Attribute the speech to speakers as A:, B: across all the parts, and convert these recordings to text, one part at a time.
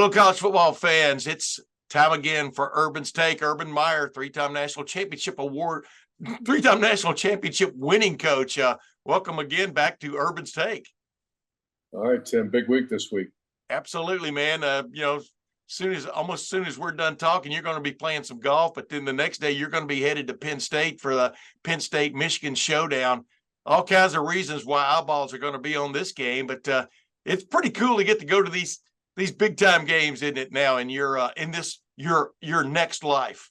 A: Hello, college football fans. It's time again for Urban's Take. Urban Meyer, three-time national championship winning coach. Welcome again back to Urban's Take.
B: All right, Tim. Big week this week.
A: Absolutely, man. Almost soon as we're done talking, you're going to be playing some golf, but then the next day you're going to be headed to Penn State for the Penn State Michigan showdown. All kinds of reasons why eyeballs are going to be on this game, but it's pretty cool to get to go to these big time games, isn't it? Now in your next life.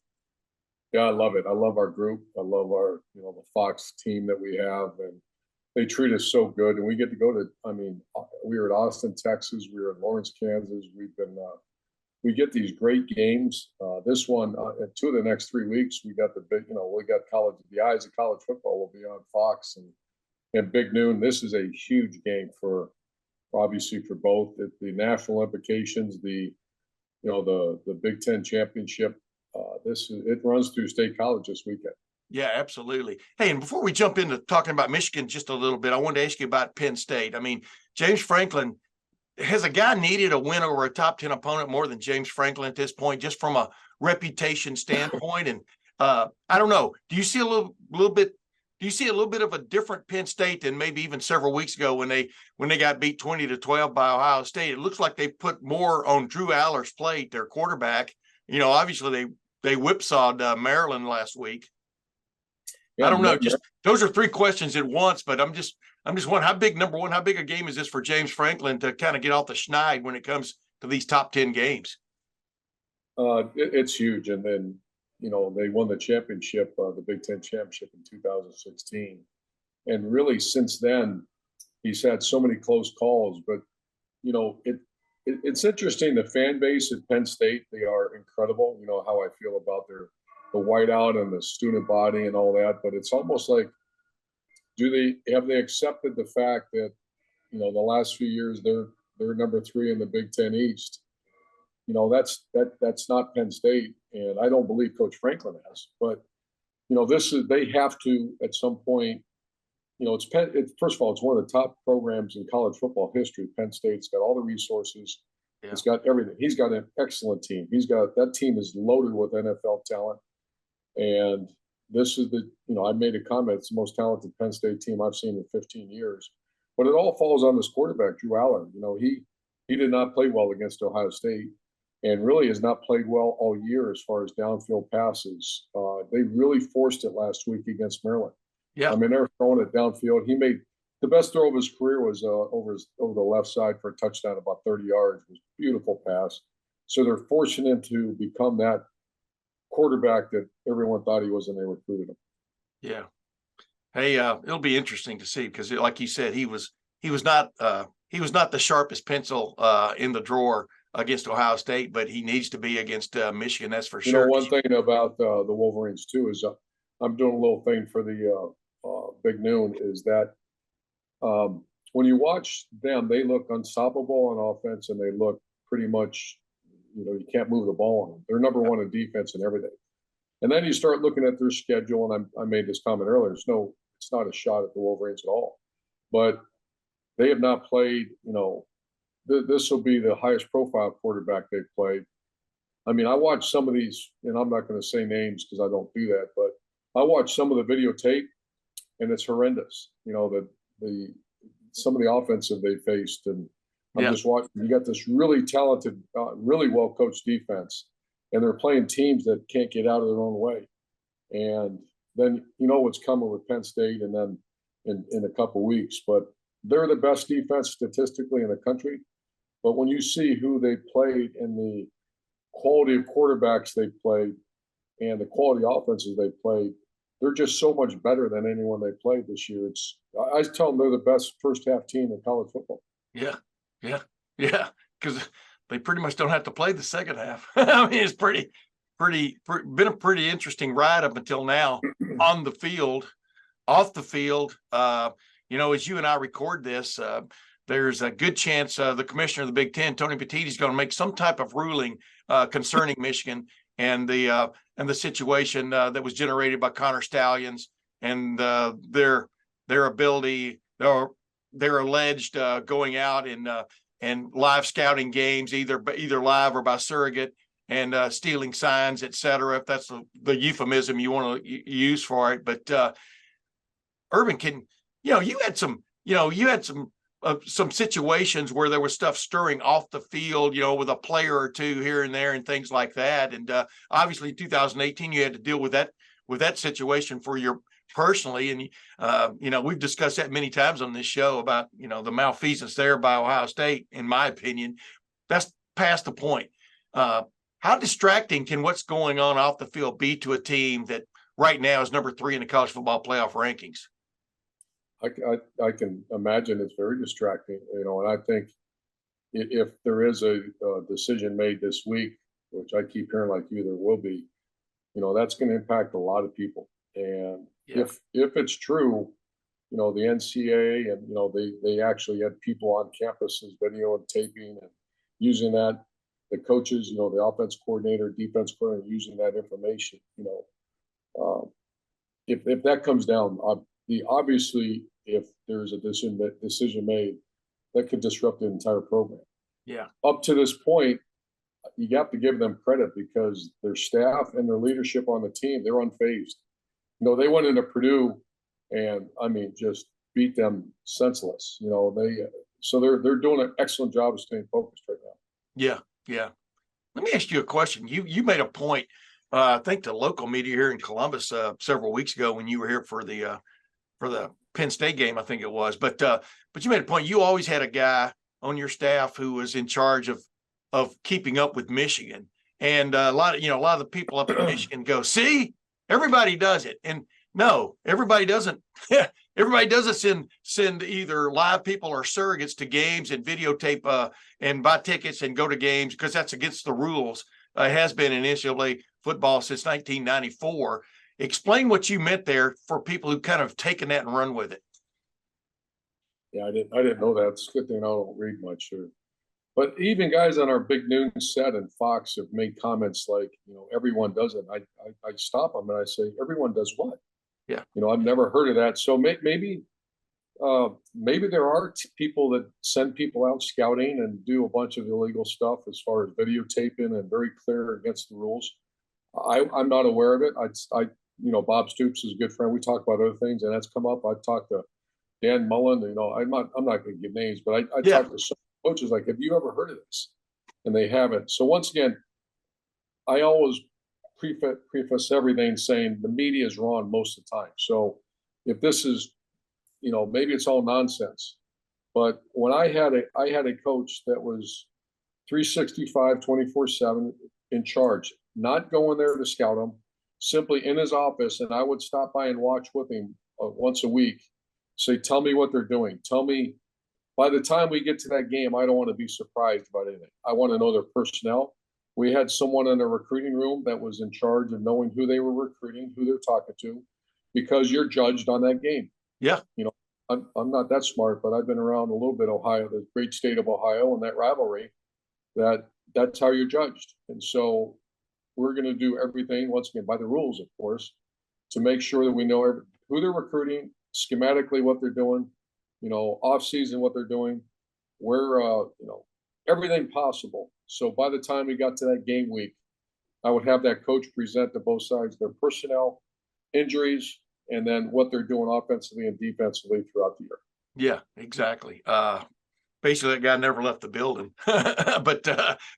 B: Yeah, I love it. I love our group. I love our the Fox team that we have, and they treat us so good. And we get to go to. I mean, we were at Austin, Texas. We were in Lawrence, Kansas. We get these great games. This one, 2 of the next 3 weeks, we got the big. We got college. The eyes of college football will be on Fox and Big Noon. This is a huge game for. Obviously, for both the national implications, the Big Ten championship. It runs through State College this weekend.
A: Yeah, absolutely. Hey, and before we jump into talking about Michigan just a little bit, I wanted to ask you about Penn State. I mean, James Franklin, has a guy needed a win over a top 10 opponent more than James Franklin at this point, just from a reputation standpoint? And I don't know. Do you see a little bit? Do you see a little bit of a different Penn State than maybe even several weeks ago when they got beat 20-12 by Ohio State? It looks like they put more on Drew Aller's plate, their quarterback. Obviously they whipsawed Maryland last week. Yeah, I don't know. Just those are 3 questions at once, but I'm just wondering how big a game is this for James Franklin to kind of get off the schneid when it comes to these top 10 games?
B: It's huge, and then. They won the championship, the Big Ten championship in 2016. And really since then, he's had so many close calls. But, it's interesting, the fan base at Penn State, they are incredible. You know how I feel about the whiteout and the student body and all that. But it's almost like, have they accepted the fact that, the last few years they're number 3 in the Big Ten East? That's not Penn State, and I don't believe Coach Franklin has. But they have to at some point. First of all, it's one of the top programs in college football history. Penn State's got all the resources. Yeah. It's got everything. He's got an excellent team. That team is loaded with NFL talent, and this is I made a comment. It's the most talented Penn State team I've seen in 15 years. But it all falls on this quarterback, Drew Aller. He did not play well against Ohio State. And really has not played well all year as far as downfield passes. They really forced it last week against Maryland. Yeah, I mean they're throwing it downfield. He made the best throw of his career was over the left side for a touchdown, about 30 yards. It was a beautiful pass. So they're forcing him to become that quarterback that everyone thought he was, and they recruited him.
A: Yeah. Hey, it'll be interesting to see because, like you said, he was not the sharpest pencil in the drawer against Ohio State, but he needs to be against Michigan. That's for sure.
B: One thing about the Wolverines too is I'm doing a little thing for the Big Noon is that when you watch them, they look unstoppable on offense, and they look pretty much, you can't move the ball on them. They're number 1 in defense and everything. And then you start looking at their schedule, and I made this comment earlier. It's not a shot at the Wolverines at all, but they have not played. This will be the highest profile quarterback they've played. I mean, I watched some of these, and I'm not going to say names because I don't do that, but I watched some of the videotape, and it's horrendous. Some of the offensive they faced, and I'm just watching. You got this really talented, really well coached defense, and they're playing teams that can't get out of their own way. And then what's coming with Penn State, and then in a couple weeks, but they're the best defense statistically in the country. But when you see who they played and the quality of quarterbacks they played and the quality of offenses they played, they're just so much better than anyone they played this year. I tell them they're the best first half team in college football.
A: Yeah. Because they pretty much don't have to play the second half. I mean, it's been a pretty interesting ride up until now on the field, off the field. As you and I record this, there's a good chance the commissioner of the Big Ten, Tony Petitti, is going to make some type of ruling concerning Michigan and the situation that was generated by Connor Stallions and their ability, their alleged going out and and live scouting games, either live or by surrogate, and stealing signs, et cetera, if that's the euphemism you want to use for it. But Urban, you had some situations where there was stuff stirring off the field, with a player or two here and there and things like that. And obviously 2018, you had to deal with that situation for your personally. And, we've discussed that many times on this show about, the malfeasance there by Ohio State, in my opinion. That's past the point. How distracting can what's going on off the field be to a team that right now is number 3 in the college football playoff rankings?
B: I can imagine it's very distracting, and I think if there is a decision made this week, which I keep hearing like you, there will be, that's going to impact a lot of people. And if it's true, the NCAA and, they actually had people on campuses video and taping and using that, the coaches, the offense coordinator, defense coordinator, using that information, if that comes down, obviously, if there's a decision made, that could disrupt the entire program.
A: Yeah.
B: Up to this point, you have to give them credit because their staff and their leadership on the team, they're unfazed. They went into Purdue and just beat them senseless. So they're doing an excellent job of staying focused right now.
A: Yeah. Yeah. Let me ask you a question. You made a point, I think to local media here in Columbus several weeks ago when you were here for the Penn State game, I think it was. But you made a point. You always had a guy on your staff who was in charge of keeping up with Michigan, and a lot of the people up in Michigan go, "See, everybody does it," and no, everybody doesn't. Everybody doesn't send either live people or surrogates to games and videotape and buy tickets and go to games, because that's against the rules. It has been in NCAA football since 1994. Explain what you meant there for people who kind of taken that and run with it.
B: Yeah, I didn't know that. It's a good thing I don't read much here. But even guys on our Big Noon set and Fox have made comments like, everyone does it. I stop them and I say, everyone does what?
A: Yeah.
B: I've never heard of that. So maybe there are people that send people out scouting and do a bunch of illegal stuff as far as videotaping and very clear against the rules. I'm not aware of it. Bob Stoops is a good friend. We talk about other things, and that's come up. I've talked to Dan Mullen. I'm not going to give names, but I talked to some coaches like, have you ever heard of this? And they haven't. So once again, I always preface everything saying the media is wrong most of the time. So if this is, maybe it's all nonsense. But when I had a coach that was 365, 24/7 in charge, not going there to scout them, simply in his office, and I would stop by and watch with him once a week, say, tell me what they're doing. Tell me, by the time we get to that game, I don't want to be surprised about anything. I want to know their personnel. We had someone in the recruiting room that was in charge of knowing who they were recruiting, who they're talking to, because you're judged on that game.
A: Yeah.
B: I'm not that smart, but I've been around a little bit Ohio, the great state of Ohio, and that rivalry, that's how you're judged. And so we're going to do everything, once again, by the rules, of course, to make sure that we know who they're recruiting, schematically what they're doing, off season what they're doing, where, everything possible. So by the time we got to that game week, I would have that coach present to both sides their personnel, injuries, and then what they're doing offensively and defensively throughout the year.
A: Yeah, exactly. Basically, that guy never left the building, but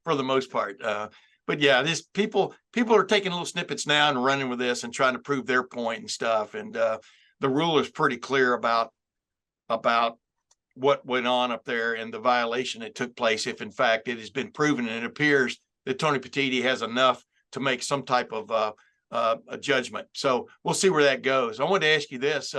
A: for the most part. But yeah, this people are taking little snippets now and running with this and trying to prove their point and stuff. And the rule is pretty clear about what went on up there and the violation that took place. If in fact it has been proven, and it appears that Tony Petitti has enough to make some type of a judgment. So we'll see where that goes. I wanted to ask you this: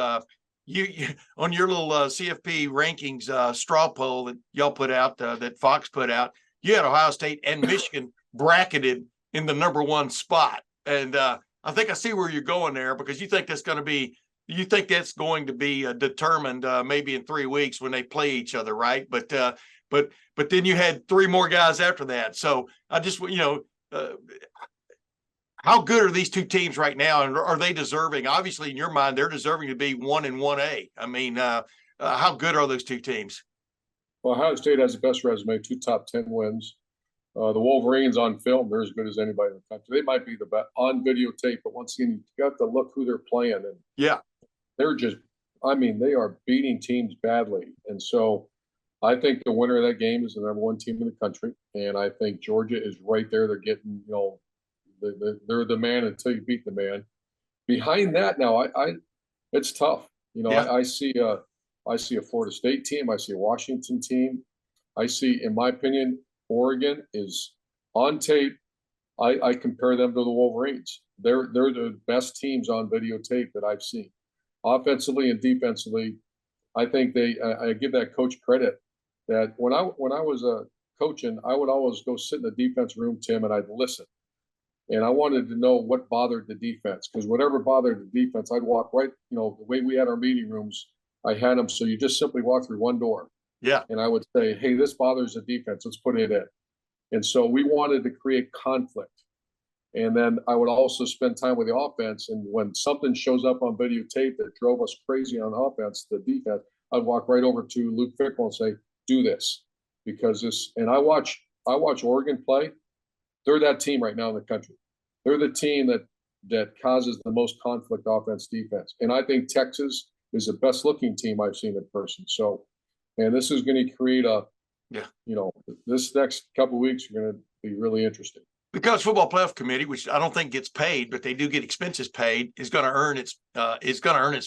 A: you on your little CFP rankings straw poll that y'all put out, that Fox put out, you had Ohio State and Michigan bracketed in the number 1 spot. And I think I see where you're going there, because you think that's going to be determined maybe in 3 weeks when they play each other, right? But then you had 3 more guys after that. So I just, how good are these two teams right now, and are they deserving? Obviously, in your mind, they're deserving to be 1 and 1A. I mean, how good are those two teams?
B: Well, Ohio State has the best resume, 2 top 10 wins. The Wolverines on film, they're as good as anybody in the country. They might be the best on videotape, but once again, you got to look who they're playing. And
A: Yeah.
B: they're just, I mean, they are beating teams badly. And so I think the winner of that game is the #1 team in the country. And I think Georgia is right there. They're getting, they're the man until you beat the man. Behind that now, it's tough.
A: Yeah.
B: I see a Florida State team. I see a Washington team. I see, in my opinion, Oregon is on tape. I compare them to the Wolverines. They're the best teams on videotape that I've seen, offensively and defensively. I think I give that coach credit that when I was coaching, I would always go sit in the defense room, Tim, and I'd listen. And I wanted to know what bothered the defense, because whatever bothered the defense, I'd walk right, the way we had our meeting rooms, I had them. So you just simply walk through one door.
A: Yeah.
B: And I would say, hey, this bothers the defense. Let's put it in. And so we wanted to create conflict. And then I would also spend time with the offense. And when something shows up on videotape that drove us crazy on offense, the defense, I'd walk right over to Luke Fickell and say, do this. Because this, and I watch Oregon play. They're that team right now in the country. They're the team that causes the most conflict offense, defense. And I think Texas is the best looking team I've seen in person. So, and this is going to create this next couple of weeks are going to be really interesting.
A: The College Football Playoff Committee, which I don't think gets paid, but they do get expenses paid, is going to earn its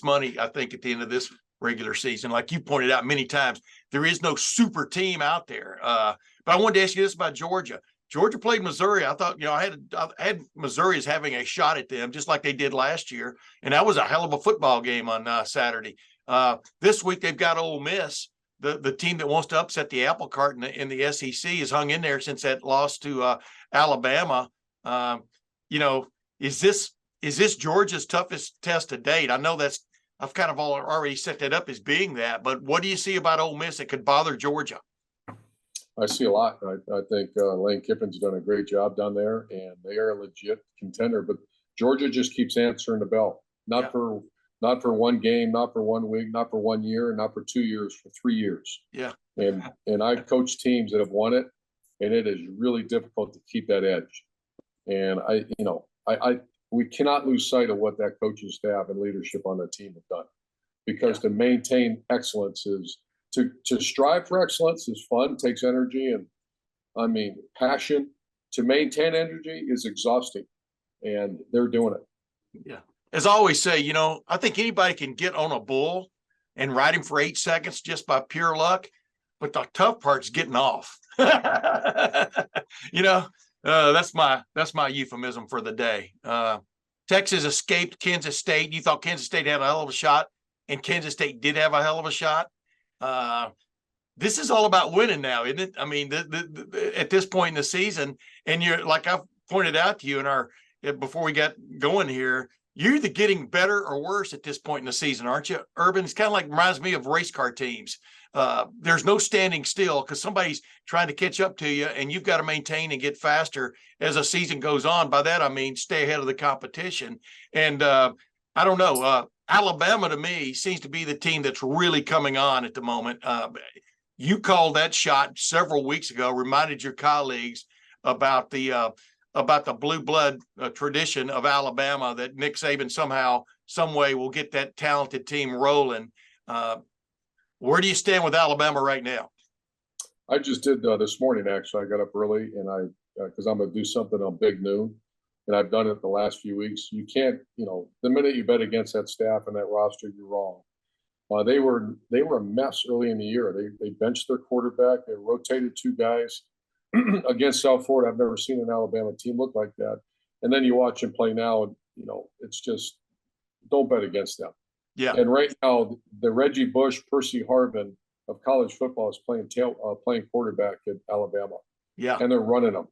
A: money, I think, at the end of this regular season. Like you pointed out many times, there is no super team out there. But I wanted to ask you this about Georgia. Georgia played Missouri. I thought, I had Missouri as having a shot at them, just like they did last year. And that was a hell of a football game on Saturday. This week they've got Ole Miss. The team that wants to upset the apple cart in the SEC has hung in there since that loss to Alabama. Is this Georgia's toughest test to date? I know I've kind of already set that up as being that, but what do you see about Ole Miss that could bother Georgia?
B: I see a lot. I think Lane Kiffin's done a great job down there, and they are a legit contender. But Georgia just keeps answering the bell. Not for one game, not for 1 week, not for 1 year, not for 2 years, for 3 years.
A: Yeah.
B: And I've coached teams that have won it, and it is really difficult to keep that edge. And we cannot lose sight of what that coaching staff and leadership on the team have done, because to maintain excellence is to strive for excellence is fun, takes energy, and passion. To maintain energy is exhausting, and they're doing it.
A: Yeah. As I always say, I think anybody can get on a bull and ride him for 8 seconds just by pure luck, but the tough part's getting off. That's my euphemism for the day. Texas escaped Kansas State. You thought Kansas State had a hell of a shot, and Kansas State did have a hell of a shot. This is all about winning now, isn't it? I mean, at this point in the season, and you're like I've pointed out to you before we got going here, you're either getting better or worse at this point in the season, aren't you, Urban? It's kind of like reminds me of race car teams. There's no standing still because somebody's trying to catch up to you, and you've got to maintain and get faster as a season goes on. By that, I mean stay ahead of the competition. And I don't know. Alabama, to me, seems to be the team that's really coming on at the moment. You called that shot several weeks ago, reminded your colleagues about the blue blood tradition of Alabama, that Nick Saban somehow, some way will get that talented team rolling. Where do you stand with Alabama right now?
B: I just did this morning, actually. I got up early, and because I'm going to do something on Big Noon, and I've done it the last few weeks. You can't, the minute you bet against that staff and that roster, you're wrong. They were a mess early in the year. They benched their quarterback. They rotated 2 guys against South Florida. I've never seen an Alabama team look like that. And then you watch them play now, and it's just don't bet against them.
A: Yeah.
B: And right now, the Reggie Bush, Percy Harvin of college football is playing quarterback at Alabama.
A: Yeah.
B: And they're running them.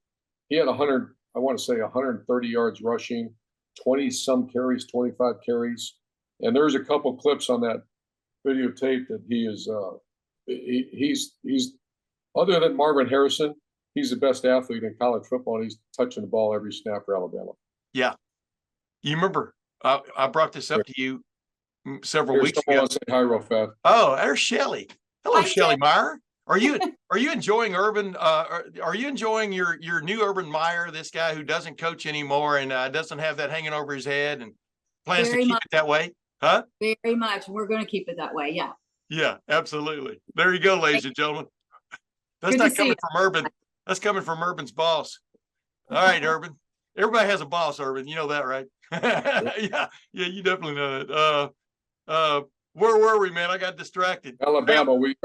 B: He had 130 yards rushing, 20 some carries, 25 carries. And there's a couple clips on that videotape that he is he's other than Marvin Harrison, he's the best athlete in college football, and he's touching the ball every snap for Alabama.
A: Yeah. You remember I brought this up to you several weeks ago.
B: Say hi real fast.
A: Oh, there's Shelly. Hello, Shelly Meyer. Are you enjoying Urban? Are you enjoying your new Urban Meyer, this guy who doesn't coach anymore and doesn't have that hanging over his head and plans to
C: Very
A: keep
C: much.
A: it that way? Huh?
C: Very much. We're going to keep it that way. Yeah.
A: Yeah, absolutely. There you go, ladies and gentlemen. That's
C: Good to
A: not
C: see
A: coming
C: you.
A: from Urban. That's coming from Urban's boss. All right, Urban. Everybody has a boss, Urban. You know that, right? Yeah, you definitely know that. Where were we, man? I got distracted.
B: Alabama, we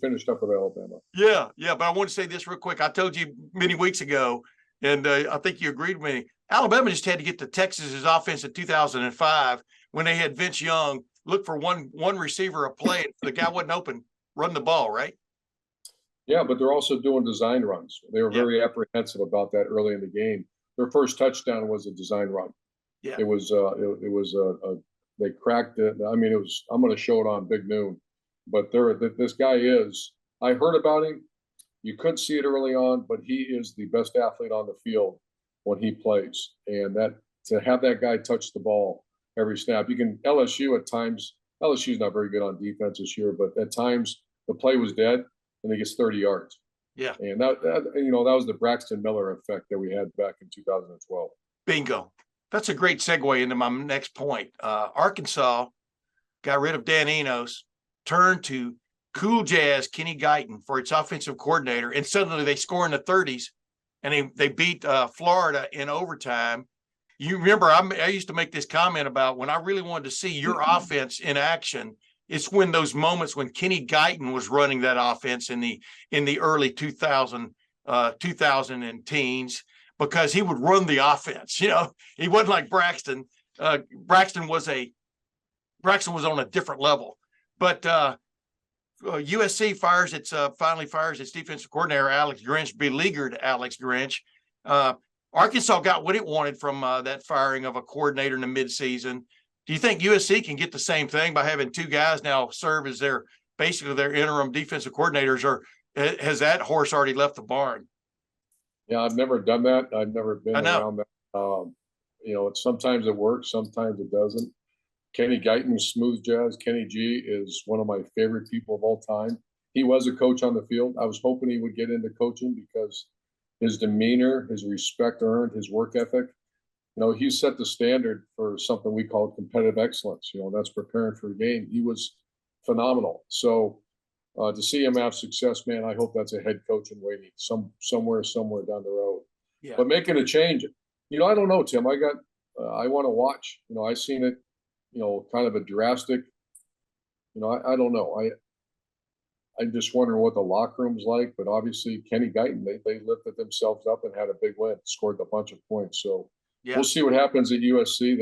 B: finished up with Alabama.
A: Yeah, but I want to say this real quick. I told you many weeks ago, and I think you agreed with me. Alabama just had to get to Texas's offense in 2005 when they had Vince Young look for one receiver a play. If the guy wasn't open, run the ball, right?
B: Yeah, but they're also doing design runs. They were very apprehensive about that early in the game. Their first touchdown was a design run.
A: Yeah,
B: it was they cracked it. I mean, I'm going to show it on Big Noon, but this guy is. I heard about him. You couldn't see it early on, but he is the best athlete on the field when he plays, and that to have that guy touch the ball every snap. You can LSU at times. LSU's not very good on defense this year, but at times the play was dead and he gets 30 yards.
A: Yeah,
B: and that was the Braxton Miller effect that we had back in 2012.
A: Bingo. That's a great segue into my next point. Arkansas got rid of Dan Enos, turned to Cool Jazz Kenny Guyton for its offensive coordinator, and suddenly they score in the 30s, and they beat Florida in overtime. You remember I used to make this comment about when I really wanted to see your offense in action. It's when those moments when Kenny Guyton was running that offense in the early 2000 and teens, because he would run the offense. He wasn't like Braxton. Braxton was on a different level. But USC finally fires its defensive coordinator, Alex Grinch, beleaguered Alex Grinch. Arkansas got what it wanted from that firing of a coordinator in the midseason. Do you think USC can get the same thing by having two guys now serve as basically their interim defensive coordinators, or has that horse already left the barn?
B: Yeah, I've never done that. I've never been around that. Sometimes it works, sometimes it doesn't. Kenny Guyton, smooth jazz. Kenny G is one of my favorite people of all time. He was a coach on the field. I was hoping he would get into coaching because his demeanor, his respect earned, his work ethic. He set the standard for something we call competitive excellence. That's preparing for a game. He was phenomenal. So to see him have success, man, I hope that's a head coach in waiting somewhere down the road.
A: Yeah.
B: But making a change, I don't know, Tim. I want to watch. I seen it. Kind of a drastic. I don't know. I'm just wondering what the locker room's like. But obviously, Kenny Guyton, they lifted themselves up and had a big win, scored a bunch of points. So we'll see what happens at USC.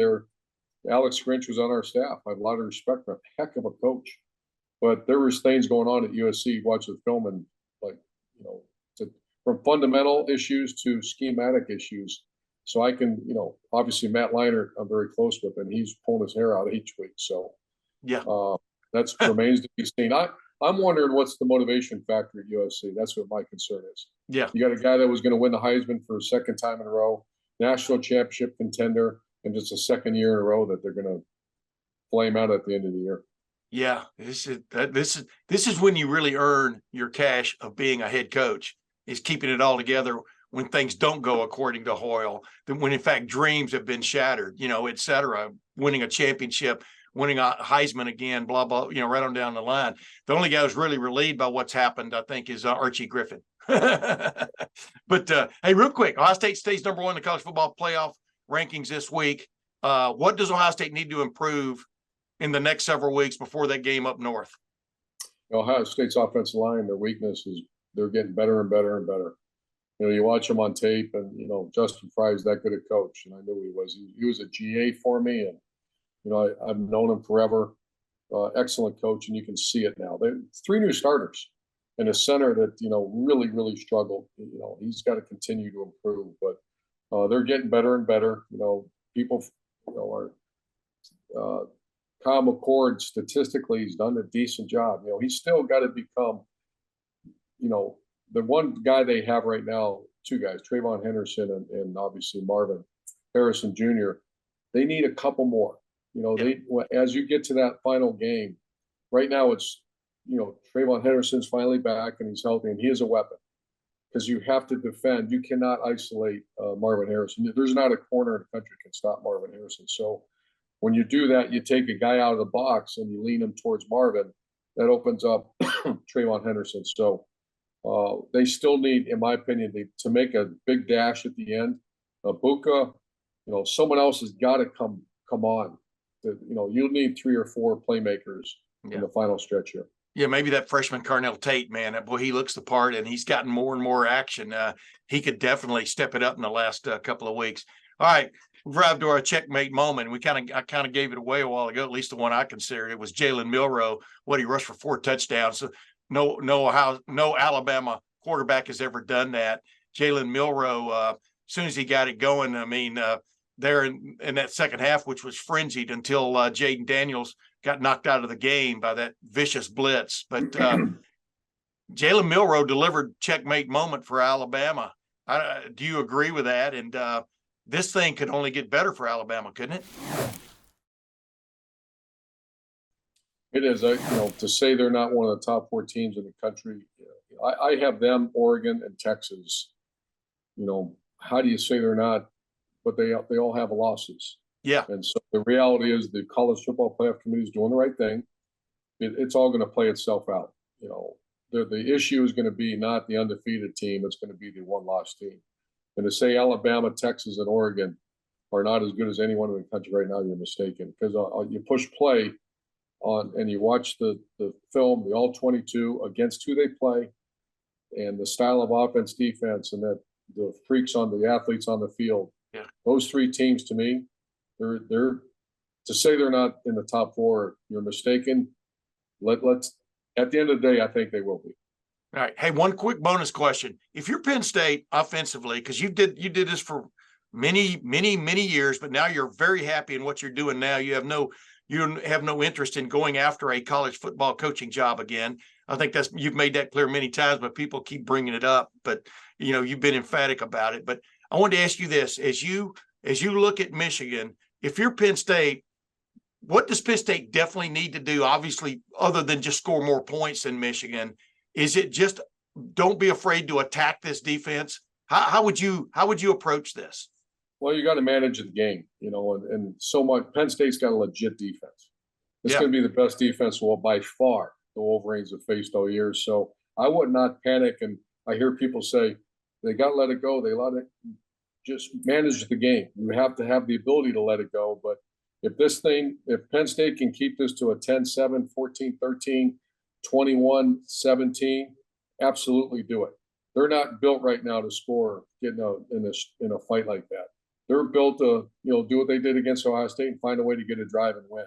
B: Alex Grinch was on our staff. I have a lot of respect for him. Heck of a coach. But there was things going on at USC. Watch the film and from fundamental issues to schematic issues. So I can, obviously Matt Leinart, I'm very close with, and he's pulling his hair out each week. So that's remains to be seen. I'm wondering what's the motivation factor at USC. That's what my concern is.
A: Yeah,
B: you got a guy that was going to win the Heisman for a second time in a row, national championship contender, and just a second year in a row that they're going to flame out at the end of the year.
A: Yeah, this is when you really earn your cash of being a head coach, is keeping it all together when things don't go according to Hoyle, when in fact dreams have been shattered, et cetera, winning a championship, winning a Heisman again, blah, blah, right on down the line. The only guy who's really relieved by what's happened, I think, is Archie Griffin. But hey, real quick, Ohio State stays number one in the college football playoff rankings this week. What does Ohio State need to improve in the next several weeks before that game up north?
B: Ohio State's offensive line, their weakness is they're getting better and better and better. You watch him on tape, and Justin Fry is that good a coach, and I knew he was. He was a GA for me, and I've known him forever. Excellent coach, and you can see it now. They 3 new starters and a center that really struggled. He's got to continue to improve, but they're getting better and better. People are. Kyle McCord, statistically, he's done a decent job. He's still got to become, the one guy they have right now, 2 guys, Trayvon Henderson and obviously Marvin Harrison Jr. They need a couple more. As you get to that final game, right now it's, Trayvon Henderson's finally back and he's healthy and he is a weapon because you have to defend. You cannot isolate Marvin Harrison. There's not a corner in the country that can stop Marvin Harrison. So when you do that, you take a guy out of the box and you lean him towards Marvin. That opens up Trayvon Henderson. So they still need, in my opinion, to make a big dash at the end. Buka, someone else has got to come on. You'll need 3 or 4 playmakers in the final stretch here.
A: Yeah, maybe that freshman Carnell Tate, man, boy, he looks the part and he's gotten more and more action. He could definitely step it up in the last couple of weeks. All right, we've arrived to our checkmate moment. I kind of gave it away a while ago, at least the one I considered. It was Jalen Milroe. He rushed for 4 touchdowns. So no Alabama quarterback has ever done that. Jalen Milroe, as soon as he got it going, I mean, there in that second half, which was frenzied until Jaden Daniels got knocked out of the game by that vicious blitz. But Jalen Milroe delivered checkmate moment for Alabama. Do you agree with that? And this thing could only get better for Alabama, couldn't it?
B: It is. To say they're not one of the top 4 teams in the country, I have them, Oregon, and Texas. How do you say they're not? But they all have losses.
A: Yeah.
B: And so the reality is the college football playoff committee is doing the right thing. It's all going to play itself out. The issue is going to be not the undefeated team. It's going to be the 1-loss team. And to say Alabama, Texas, and Oregon are not as good as anyone in the country right now, you're mistaken. Because you push play on and you watch the film, the all-22 against who they play and the style of offense, defense, and that the freaks on the athletes on the field.
A: Yeah.
B: Those 3 teams, to me, they're to say they're not in the top 4, you're mistaken. Let's at the end of the day, I think they will be.
A: All right. Hey, one quick bonus question. If you're Penn State offensively, because you did this for many, many, many years, but now you're very happy in what you're doing now. You have no interest in going after a college football coaching job again. I think you've made that clear many times, but people keep bringing it up. But you've been emphatic about it. But I wanted to ask you this: as you look at Michigan, if you're Penn State, what does Penn State definitely need to do? Obviously, other than just score more points than Michigan, is it just don't be afraid to attack this defense? How would you approach this?
B: Well, you got to manage the game, and so much. Penn State's got a legit defense. It's going to be the best defense, by far, the Wolverines have faced all year. So I would not panic. And I hear people say they got to let it go. They let it just manage the game. You have to have the ability to let it go. But if Penn State can keep this to a 10-7, 14-13, 21-17, absolutely do it. They're not built right now to score in a fight like that. They're built to do what they did against Ohio State and find a way to get a drive and win.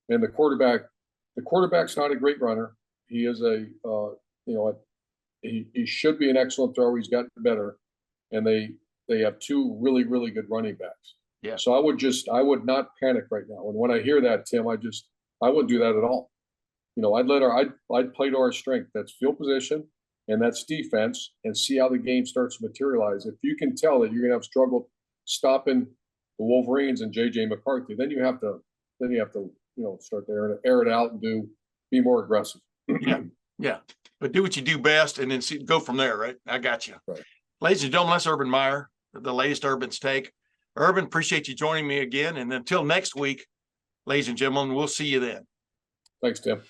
B: And the quarterback's not a great runner. He is he should be an excellent thrower. He's gotten better, and they have 2 really, really good running backs.
A: Yeah.
B: So I would not panic right now. And when I hear that, Tim, I wouldn't do that at all. I'd play to our strength. That's field position and that's defense, and see how the game starts to materialize. If you can tell that you're going to have struggle stopping the Wolverines and JJ McCarthy, then you have to start there and air it out and be more aggressive.
A: Yeah. But do what you do best and then go from there, right? I got you.
B: Right.
A: Ladies and gentlemen, that's Urban Meyer, the latest Urban's Take. Urban, appreciate you joining me again. And until next week, ladies and gentlemen, we'll see you then.
B: Thanks, Tim.